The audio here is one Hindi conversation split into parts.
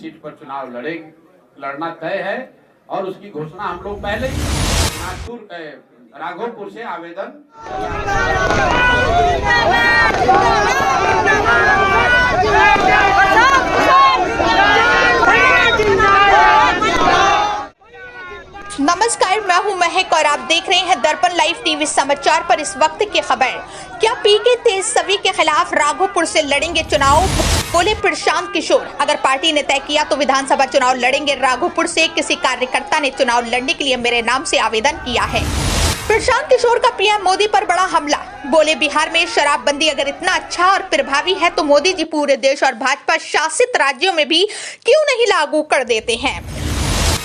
सीट पर चुनाव लड़ना तय है और उसकी घोषणा हम लोग पहले ही नागपुर राघोपुर से आवेदन नमस्कार, मैं हूं महक और आप देख रहे हैं दर्पण लाइव टीवी समाचार पर इस वक्त की खबर। क्या पीके तेजस्वी के खिलाफ राघोपुर से लड़ेंगे चुनाव? बोले प्रशांत किशोर। अगर पार्टी ने तय किया तो विधानसभा चुनाव लड़ेंगे राघोपुर से। किसी कार्यकर्ता ने चुनाव लड़ने के लिए मेरे नाम से आवेदन किया है। प्रशांत किशोर का पीएम मोदी पर बड़ा हमला। बोले बिहार में शराबबंदी अगर इतना अच्छा और प्रभावी है तो मोदी जी पूरे देश और भाजपा शासित राज्यों में भी क्यों नहीं लागू कर देते हैं।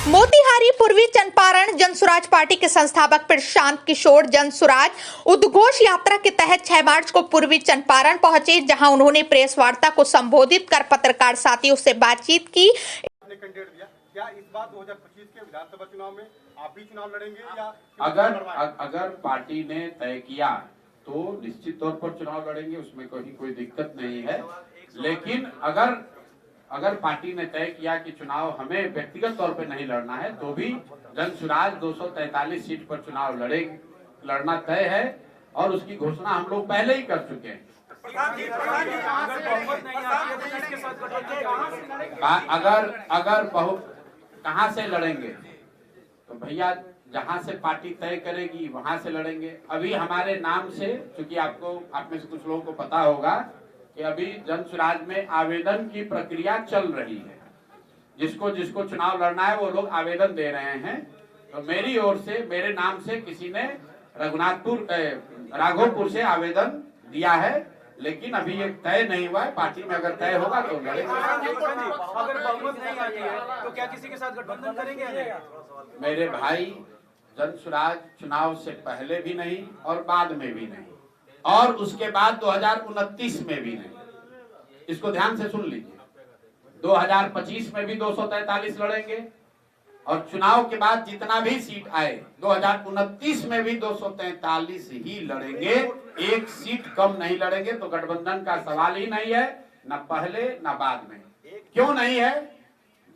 मोतिहारी पूर्वी चंपारण जनसुराज पार्टी के संस्थापक प्रशांत किशोर जनसुराज उद्घोष यात्रा के तहत 6 मार्च को पूर्वी चंपारण पहुंचे, जहां उन्होंने प्रेस वार्ता को संबोधित कर पत्रकार साथियों से बातचीत की। कैंडिडेट दिया, क्या इस बार 2025 के विधानसभा चुनाव में आप भी चुनाव लड़ेंगे या अगर पार्टी ने तय किया तो निश्चित तौर पर चुनाव लड़ेंगे, उसमें कोई दिक्कत नहीं है। लेकिन अगर पार्टी ने तय किया कि चुनाव हमें व्यक्तिगत तौर पर नहीं लड़ना है तो भी जनसुराज 243 सीट पर चुनाव लड़ना तय है और उसकी घोषणा हम लोग पहले ही कर चुके हैं। अगर बहुत कहां से लड़ेंगे तो भैया जहां से पार्टी तय करेगी वहां से लड़ेंगे। अभी हमारे नाम से, क्योंकि आप में से कुछ लोगों को पता होगा कि अभी जनसुराज में आवेदन की प्रक्रिया चल रही है। जिसको चुनाव लड़ना है वो लोग आवेदन दे रहे हैं। तो मेरी ओर से, मेरे नाम से किसी ने राघोपुर से आवेदन दिया है, लेकिन अभी ये तय नहीं हुआ है। पार्टी में अगर तय होगा तो लड़ेंगे। अगर बहुमत नहीं आती है तो क्या किसी के साथ गठबंधन करेंगे या नहीं? मेरे भाई, जनसुराज चुनाव से पहले भी नहीं और बाद में भी नहीं और उसके बाद 2029 में भी नहीं। इसको ध्यान से सुन लीजिए। 2025 में भी 243 लड़ेंगे और चुनाव के बाद जितना भी सीट आए 2029 में भी 243 ही लड़ेंगे। एक सीट कम नहीं लड़ेंगे। तो गठबंधन का सवाल ही नहीं है, न पहले न बाद में। क्यों नहीं है?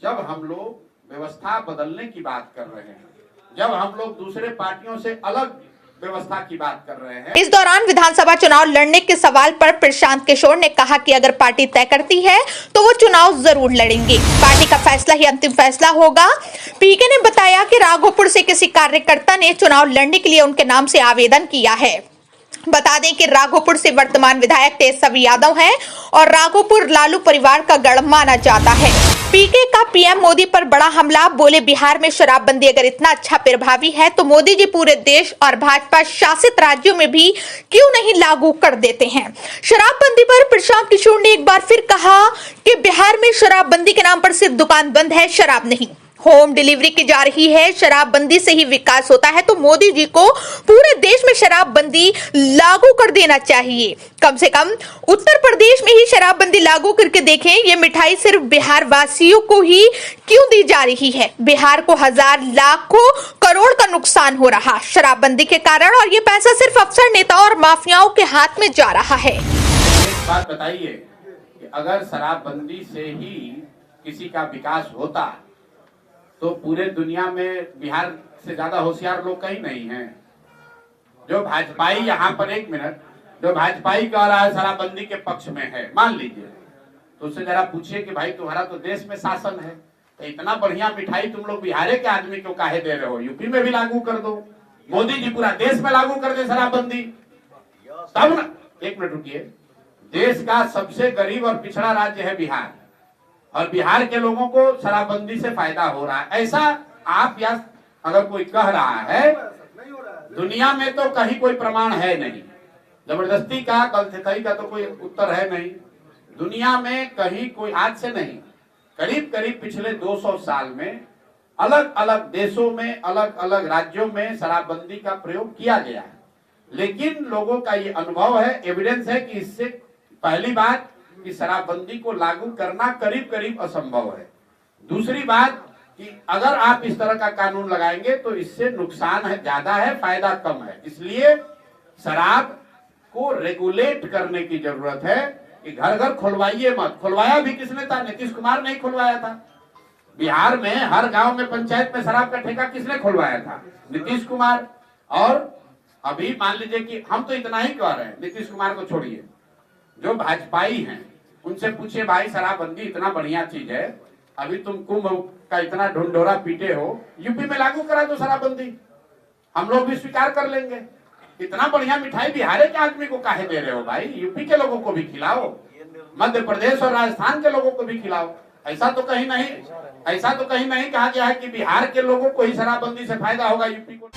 जब हम लोग व्यवस्था बदलने की बात कर रहे हैं, जब हम लोग दूसरे पार्टियों से अलग व्यवस्था की बात कर रहे हैं। इस दौरान विधानसभा चुनाव लड़ने के सवाल पर प्रशांत किशोर ने कहा कि अगर पार्टी तय करती है तो वो चुनाव जरूर लड़ेंगे। पार्टी का फैसला ही अंतिम फैसला होगा। पीके ने बताया कि राघोपुर से किसी कार्यकर्ता ने चुनाव लड़ने के लिए उनके नाम से आवेदन किया है। बता दें कि राघोपुर से वर्तमान विधायक तेजस्वी यादव हैं और राघोपुर लालू परिवार का गढ़ माना जाता है। पीके का पीएम मोदी पर बड़ा हमला। बोले बिहार में शराबबंदी अगर इतना अच्छा प्रभावी है तो मोदी जी पूरे देश और भाजपा शासित राज्यों में भी क्यों नहीं लागू कर देते हैं। शराबबंदी पर प्रशांत किशोर ने एक बार फिर कहा कि बिहार में शराबबंदी के नाम पर सिर्फ दुकान बंद है, शराब नहीं। होम डिलीवरी की जा रही है। शराबबंदी से ही विकास होता है, तो मोदी जी को पूरे देश में शराबबंदी लागू कर देना चाहिए। कम से कम उत्तर प्रदेश में ही शराबबंदी लागू करके देखें। ये मिठाई सिर्फ बिहार वासियों को ही क्यों दी जा रही है? बिहार को हजार लाखों करोड़ का नुकसान हो रहा शराबबंदी के कारण और ये पैसा सिर्फ अफसर, नेता और माफियाओं के हाथ में जा रहा है। एक बात बताइए कि अगर शराबबंदी से ही किसी का विकास होता तो पूरे दुनिया में बिहार से ज्यादा होशियार लोग कहीं नहीं हैं। जो भाजपाई यहाँ पर, एक मिनट, जो भाजपाई कह रहा है शराबबंदी के पक्ष में है, मान लीजिए, तो उससे जरा पूछिए कि भाई तुम्हारा तो देश में शासन है, तो इतना बढ़िया मिठाई तुम लोग बिहार के आदमी को काहे दे रहे हो? यूपी में भी लागू कर दो। मोदी जी पूरा देश में लागू कर दे शराबबंदी, तब ना। एक मिनट रुकिए। देश का सबसे गरीब और पिछड़ा राज्य है बिहार और बिहार के लोगों को शराबबंदी से फायदा हो रहा है। ऐसा आप या अगर कोई कह रहा है, दुनिया में तो कहीं कोई प्रमाण है नहीं। जबरदस्ती का, गलती का तो कोई उत्तर है नहीं। दुनिया में कहीं कोई, आज से नहीं, करीब करीब पिछले 200 साल में अलग अलग देशों में, अलग अलग राज्यों में शराबबंदी का प्रयोग किया गया है। लेकिन लोगों का ये अनुभव है, एविडेंस है कि इससे पहली बात कि शराबबंदी को लागू करना करीब करीब असंभव है। दूसरी बात कि अगर आप इस तरह का कानून लगाएंगे तो इससे नुकसान है ज्यादा है, फायदा कम है। इसलिए शराब को रेगुलेट करने की जरूरत है कि घर घर खुलवाइए मत। खुलवाया भी किसने था? नीतीश कुमार ने ही खुलवाया था। बिहार में हर गांव में पंचायत में शराब का ठेका किसने खुलवाया था? नीतीश कुमार। और अभी मान लीजिए कि हम तो इतना ही कह रहे हैं, नीतीश कुमार को छोड़िए, जो भाजपाई हैं उनसे पूछिए भाई शराबबंदी इतना बढ़िया चीज है, अभी तुम कुंभ का इतना ढुंढोरा पीटे हो, यूपी में लागू करा दो शराबबंदी, हम लोग भी स्वीकार कर लेंगे। इतना बढ़िया मिठाई बिहार के आदमी को काहे दे रहे हो भाई? यूपी के लोगों को भी खिलाओ, मध्य प्रदेश और राजस्थान के लोगों को भी खिलाओ। ऐसा तो कहीं नहीं कहा गया है कि बिहार के लोगों को ही शराबबंदी से फायदा होगा, यूपी को।